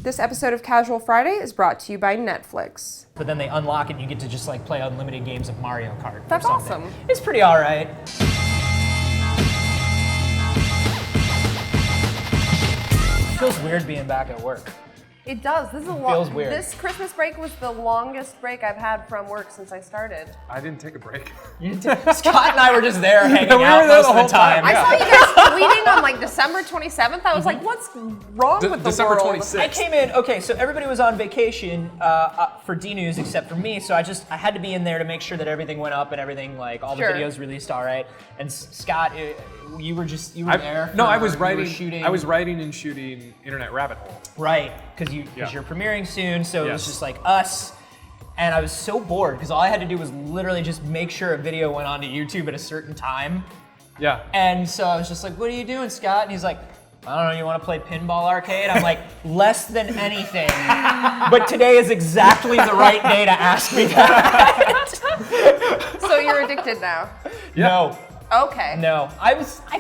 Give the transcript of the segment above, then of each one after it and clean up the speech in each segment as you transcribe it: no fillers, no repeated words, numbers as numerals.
This episode of Casual Friday is brought to you by Netflix. But then they unlock it and you get to just like play unlimited games of Mario Kart. That's or something. awesome. It's pretty alright. Feels weird being back at work. It does. This is a Feels weird. This Christmas break was the longest break I've had from work since I started. I didn't take a break. Scott and I were just there hanging We were out there most the of whole the time. time. I saw you guys tweeting on like December 27th. I was like, what's wrong with the December world? 26th. I came in, okay, so everybody was on vacation for D-News except for me, so I had to be in there to make sure that everything went up and everything, like all the Sure. videos released all right. And Scott, you were there. No, I was you were writing. shooting. I was writing and shooting Internet Rabbit Hole. Right, because Yeah. you're premiering soon, so it was Yes. just like us. And I was so bored because all I had to do was literally just make sure a video went onto YouTube at a certain time. Yeah. And so I was just like, what are you doing, Scott? And he's like, I don't know, you want to play Pinball Arcade? I'm like, less than anything. But today is exactly the right day to ask me that. So you're addicted now. No, Okay. no. I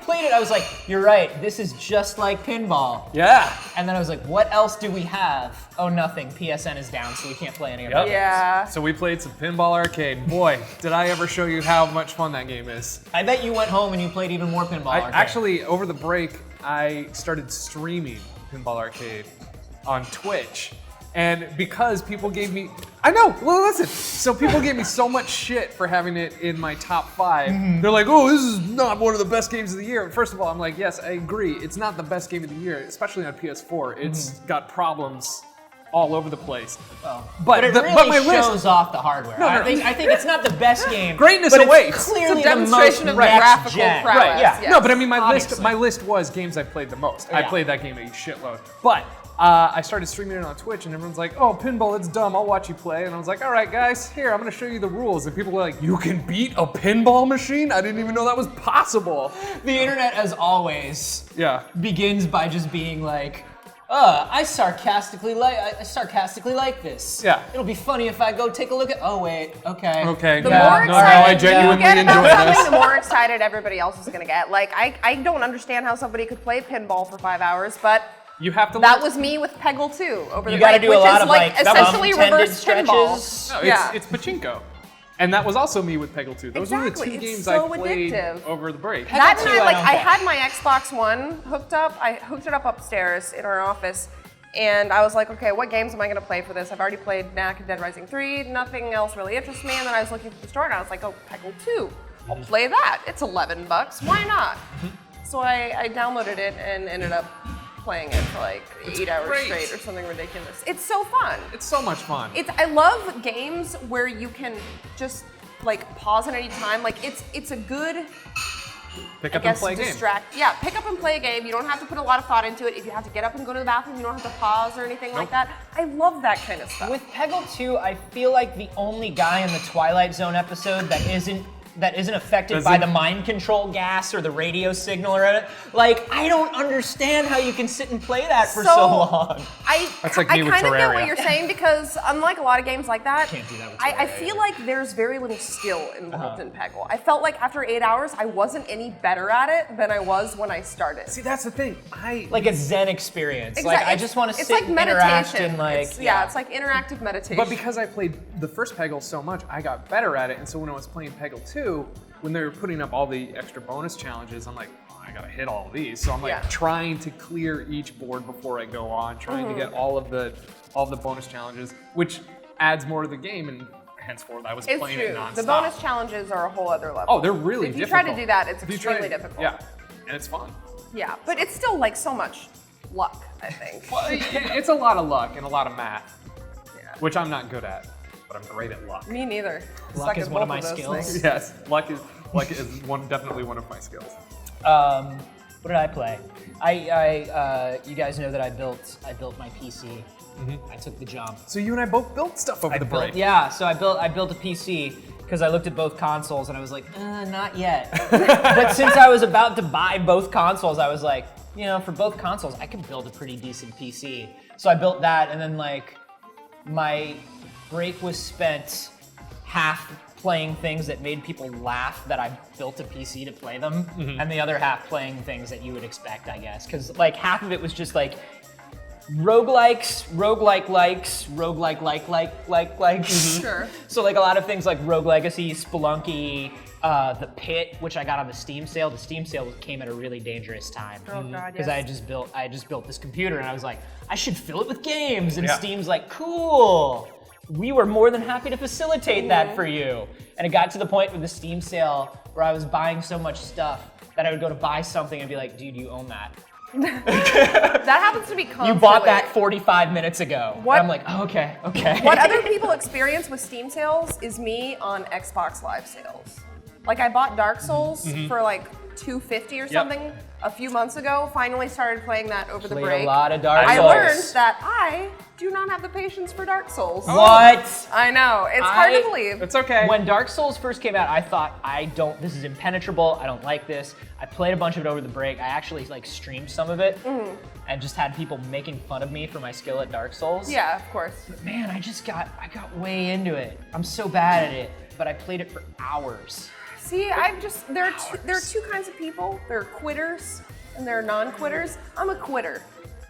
played it, I was like, you're right, this is just like pinball. Yeah. And then I was like, what else do we have? Oh, nothing. PSN is down, so we can't play any of Yep. it. Yeah. So we played some Pinball Arcade. Boy, did I ever show you how much fun that game is. I bet you went home and you played even more Pinball Arcade. Actually, over the break, I started streaming Pinball Arcade on Twitch. And because people gave me, I know, well listen, so people gave me so much shit for having it in my top 5. They're like, oh, this is not one of the best games of the year. First of all, I'm like, yes, I agree. It's not the best game of the year, especially on PS4. It's got problems all over the place. But it really my shows list, off the hardware. No, I no. think it's not the best game. Greatness but it's awaits. clearly It's a demonstration the of most the graphical next-gen. prowess. Right, yeah. Yes. No, but I mean, my Obviously. list was games I played the most. I Yeah. played that game a shitload. But I started streaming it on Twitch, and everyone's like, "Oh, pinball, it's dumb. I'll watch you play." And I was like, "All right, guys, here, I'm gonna show you the rules." And people were like, "You can beat a pinball machine? I didn't even know that was possible." The internet, as always, Yeah. begins by just being like, I sarcastically like this. Yeah. It'll be funny if I go take a look at. Oh wait, okay. Okay. The yeah, more no, excited I you genuinely get about enjoy something, this. the more excited everybody else is gonna get. Like, I don't understand how somebody could play pinball for 5 hours, but You have to. that was me with Peggle 2 over the You gotta break, do which a lot is of like like essentially thumb-tended reverse pinball. stretches. No, Yeah. it's pachinko, and that was also me with Peggle 2. Those were the Exactly, two it's games so I played addictive. over the break. That Peggle and 2 I, like, don't I get. had my Xbox One hooked up. I hooked it up upstairs in our office, and I was like, okay, what games am I gonna play for this? I've already played Knack and Dead Rising 3. Nothing else really interests me. And then I was looking for the store, and I was like, oh, Peggle 2. I'll play that. It's $11. Why not? So I downloaded it and ended up playing it for like 8 hours great. straight or something ridiculous. It's so fun. It's so much fun. I love games where you can just like pause at any time. Like it's a good Pick I up and guess play a game. Yeah, pick up and play a game. You don't have to put a lot of thought into it. If you have to get up and go to the bathroom, you don't have to pause or anything like that. I love that kind of stuff. With Peggle 2, I feel like the only guy in the Twilight Zone episode that isn't affected by the mind control gas or the radio signal or it. Like, I don't understand how you can sit and play that for so long. That's like I me with kind of get Terraria. what you're saying because unlike a lot of games like that, Can't do that with I Terraria. feel like there's very little skill involved in Peggle. I felt like after 8 hours, I wasn't any better at it than I was when I started. See, that's the thing. Like a Zen experience. Like, I just want to It's sit like and interact meditation. and like, It's like interactive meditation. But because I played the first Peggle so much, I got better at it. And so when I was playing Peggle 2, when they were putting up all the extra bonus challenges, I'm like, oh, I gotta hit all of these. So I'm like Yeah. trying to clear each board before I go on, trying to get all of the bonus challenges, which adds more to the game. And henceforth, I was it's playing true. it nonstop. The bonus challenges are a whole other level. Oh, they're really If you difficult. try to do that, it's If you try extremely to- difficult. Yeah, and it's fun. Yeah, but it's still like so much luck, I think. Well, it's a lot of luck and a lot of math, Yeah. which I'm not good at, but I'm great at luck. Me neither. Luck Suck is at one of both my those skills. things. Yes, luck is definitely one of my skills. What did I play? You guys know that I built my PC. I took the jump. So you and I both built stuff over the break. So I built a PC because I looked at both consoles and I was like, not yet. But since I was about to buy both consoles, I was like, for both consoles, I could build a pretty decent PC. So I built that, and then like my break was spent half playing things that made people laugh that I built a PC to play them, and the other half playing things that you would expect, I guess. Because like half of it was just like roguelikes, roguelike-likes, roguelike-like-likes. Sure. So like a lot of things like Rogue Legacy, Spelunky, The Pit, which I got on the Steam sale. The Steam sale came at a really dangerous time. Oh God, Because yes. I had just built this computer and I was like, I should fill it with games. And Yeah. Steam's like, cool. We were more than happy to facilitate that for you. And it got to the point with the Steam sale where I was buying so much stuff that I would go to buy something and be like, dude, you own that. That happens to me constantly. You bought that 45 minutes ago. What- And I'm like, oh, okay. What other people experience with Steam sales is me on Xbox Live sales. Like I bought Dark Souls for like $250 or something a few months ago. Finally started playing that over the Played break. a lot of Dark I Souls. learned that I do not have the patience for Dark Souls. What? I know, it's hard to believe. It's okay. When Dark Souls first came out, I thought, this is impenetrable, I don't like this. I played a bunch of it over the break. I actually like streamed some of it and just had people making fun of me for my skill at Dark Souls. Yeah, of course. Man, I got way into it. I'm so bad at it, but I played it for hours. See, there are two kinds of people. There are quitters and there are non-quitters. I'm a quitter.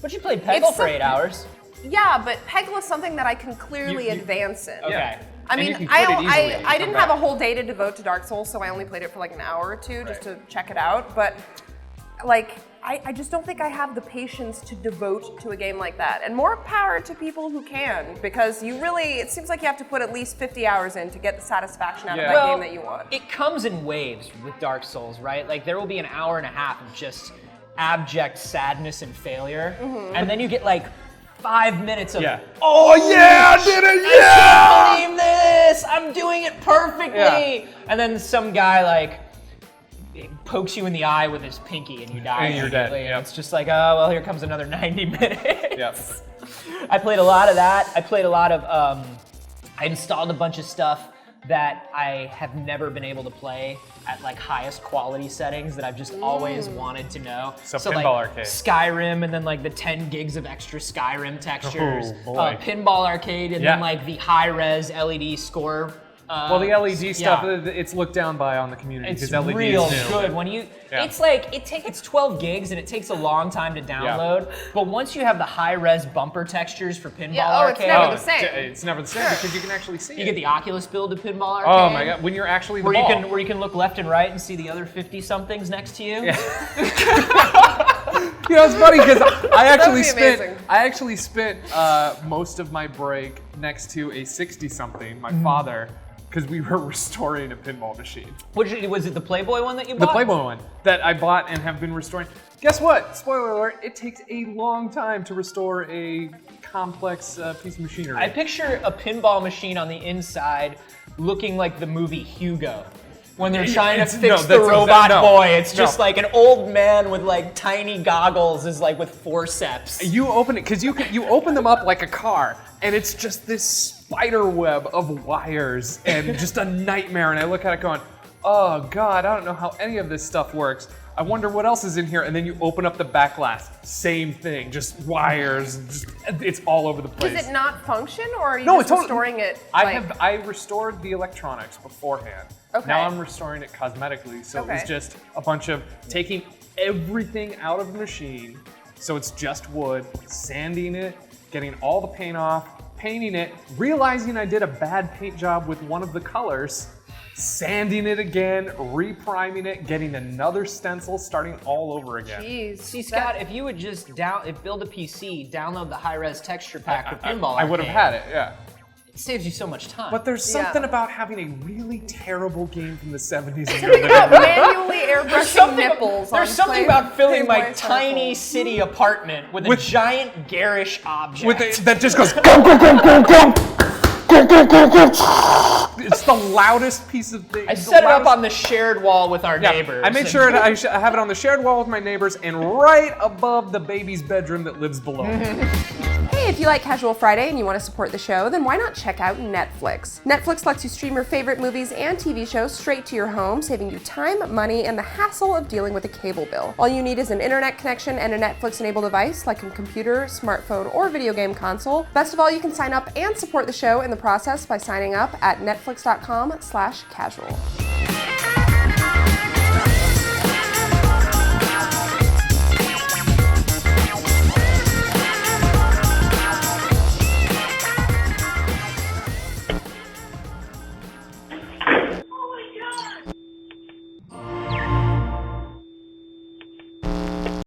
But you played Peggle It's for 8 hours. Yeah, but Peggle is something that I can clearly You- advance in. Okay. I And you mean, can quit it easily I and didn't come have a back. whole day to devote to Dark Souls, so I only played it for like an hour or two just to check it out. But like, I just don't think I have the patience to devote to a game like that. And more power to people who can, because it seems like you have to put at least 50 hours in to get the satisfaction out of that game that you want. It comes in waves with Dark Souls, right? Like there will be an hour and a half of just abject sadness and failure, and then you get like 5 minutes of, Oh yeah, I did it! Yeah! I can't believe this! I'm doing it perfectly! Yeah. And then some guy like pokes you in the eye with his pinky and you die. And you're dead, immediately, and yep. it's just like, oh, well, here comes another 90 minutes. Yep. I played a lot of that. I played a lot of, I installed a bunch of stuff that I have never been able to play at like highest quality settings that I've just always wanted to know. So like Pinball Arcade. Skyrim, and then like the 10 gigs of extra Skyrim textures. Oh, boy. Pinball Arcade, and then like the high-res LED score. Well, the LED stuff, yeah. it's looked down by on the community It's because LED real is new. good when you. Yeah. It's like it's 12 gigs and it takes a long time to download. But once you have the high-res bumper textures for Pinball Yeah, it's Arcade, never the same. It's never the same because you can actually see you it. get the Oculus build to Pinball Arcade. Oh my god, when you're actually the Where you ball. can look left and right and see the other 50-somethings next to you. You know, it's funny because I amazing. actually spent most of my break next to a 60-something, my father, because we were restoring a pinball machine. Which was it? The Playboy one that you The bought? Playboy one that I bought and have been restoring. Guess what? Spoiler alert, it takes a long time to restore a complex piece of machinery. I picture a pinball machine on the inside looking like the movie Hugo. When they're trying to fix the robot boy, it's just like an old man with like tiny goggles is like with forceps. You open it because you open them up like a car, and it's just this spider web of wires and just a nightmare. And I look at it going, "Oh God, I don't know how any of this stuff works. I wonder what else is in here." And then you open up the back glass, same thing, just wires. It's all over the place. Does it not function, or are you No, just it's restoring it? I restored the electronics beforehand. Okay. Now I'm restoring it cosmetically, so it was Okay. just a bunch of taking everything out of the machine, so it's just wood, sanding it, getting all the paint off, painting it, realizing I did a bad paint job with one of the colors, sanding it again, repriming it, getting another stencil, starting all over again. Jeez. See, Scott, if you would just build a PC, download the high-res texture pack for Pinball I would have Arcade, had it, yeah. It saves you so much time. But there's Yeah. something about having a really terrible game from the 70s in your Something living about room. manually airbrushing nipples. There's on something about filling my Playboy tiny circles. city apartment with a giant garish object. That just goes gum, gum, gum, gum, gum. Gum, gum, gum, gum. It's the loudest piece of thing. I set it up on the shared wall with our neighbors. I made sure I have it on the shared wall with my neighbors and right above the baby's bedroom that lives below. Hey, Hey, if you like Casual Friday and you want to support the show, then why not check out Netflix? Netflix lets you stream your favorite movies and TV shows straight to your home, saving you time, money, and the hassle of dealing with a cable bill. All you need is an internet connection and a Netflix-enabled device like a computer, smartphone, or video game console. Best of all, you can sign up and support the show in the process by signing up at netflix.com/casual.